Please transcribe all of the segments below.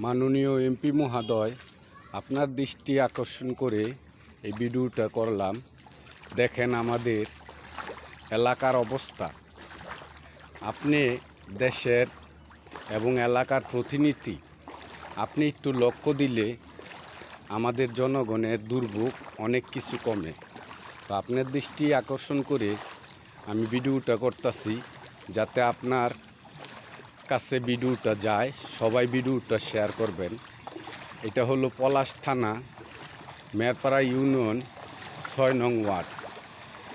মাননীয় এমপি মহোদয়, আপনার দৃষ্টি আকর্ষণ করে এই ভিডিওটা করলাম। দেখেন আমাদের এলাকার অবস্থা। আপনি দেশের এবং এলাকার প্রতিনিধি, আপনি একটু লক্ষ্য দিলে আমাদের জনগণের দুর্ভোগ অনেক কিছু কমে। তো আপনার দৃষ্টি আকর্ষণ করে আমি ভিডিওটা করতেছি, যাতে আপনার কাছে ভিডিওটা যায়। সবাই ভিডিওটা শেয়ার করবেন। এটা হলো পলাশ থানা, মেরপাড়া ইউনিয়ন ৬ নং ওয়ার্ড।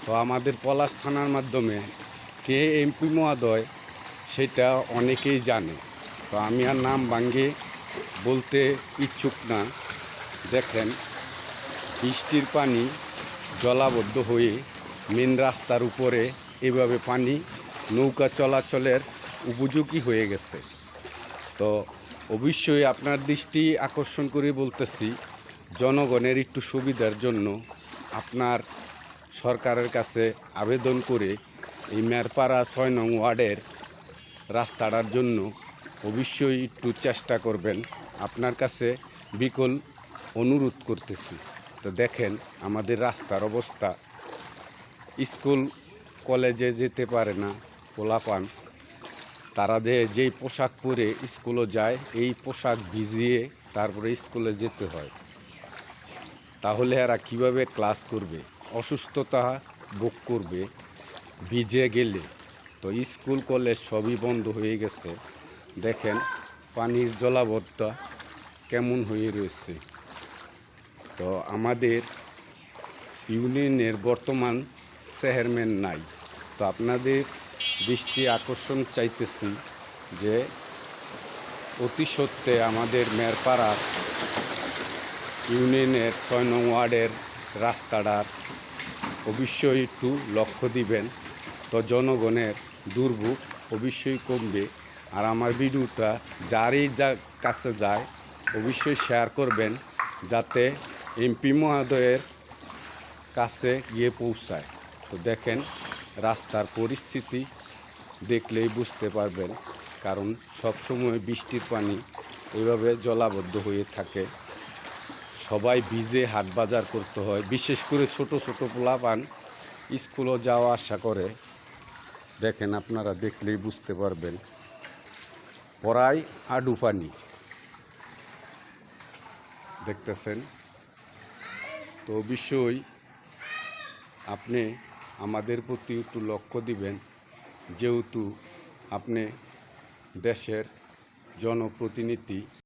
তো আমাদের পলাশ থানার মাধ্যমে কে এমপি মহোদয় সেটা অনেকেই জানে। তো আমি আর নাম ভাঙ্গে বলতে ইচ্ছুক না। দেখেন, বৃষ্টির পানি জলাবদ্ধ হয়ে মেন রাস্তার উপরে এভাবে পানি নৌকা চলাচলের উপযোগী হয়ে গেছে। তো অবশ্যই আপনার দৃষ্টি আকর্ষণ করে বলতেছি, জনগণের একটু সুবিধার জন্য আপনার সরকারের কাছে আবেদন করে এই মেরপাড়া ৬ নং ওয়ার্ডের রাস্তাটার জন্য অবশ্যই একটু চেষ্টা করবেন। আপনার কাছে বিকল অনুরোধ করতেছি। তো দেখেন আমাদের রাস্তার অবস্থা। স্কুল কলেজে যেতে পারে না পোলাপান, তারা যেই পোশাক পরে স্কুলে যায়, এই পোশাক ভিজিয়ে তারপরে স্কুলে যেতে হয়। তাহলে এরা কিভাবে ক্লাস করবে? অসুস্থতা ভোগ করবে ভিজে গেলে। তো স্কুল কলেজ সবই বন্ধ হয়ে গেছে। দেখেন পানির জলাবদ্ধতা কেমন হয়ে রয়েছে। তো আমাদের ইউনিয়নের বর্তমান চেয়ারম্যান নাই। তো আপনাদের দৃষ্টি আকর্ষণ চাইতেছি যে অতি সত্ত্বে আমাদের মেরপাড়া ইউনিয়নের ৬ নং ওয়ার্ডের রাস্তাটার অবশ্যই একটু লক্ষ্য দিবেন। তো জনগণের দুর্ভোগ অবশ্যই কমবে। আর আমার ভিডিওটা যারই কাছে যায় অবশ্যই শেয়ার করবেন, যাতে এমপি মহোদয়ের কাছে গিয়ে পৌঁছায়। তো দেখেন রাস্তার পরিস্থিতি দেখলেই বুঝতে পারবেন, কারণ সবসময় বৃষ্টির পানি এইভাবে জলাবদ্ধ হয়ে থাকে। সবাই ভিজে হাট বাজার করতে হয়, বিশেষ করে ছোট ছোট পোলাপান স্কুলও যাওয়া আসা করে। দেখেন আপনারা দেখলেই বুঝতে পারবেন, পড়ায় হাঁটু পানি দেখতেছেন। তো অবশ্যই আপনি আমাদের প্রতি একটু লক্ষ্য দিবেন, যেহেতু আপনি দেশের জনপ্রতিনিধি।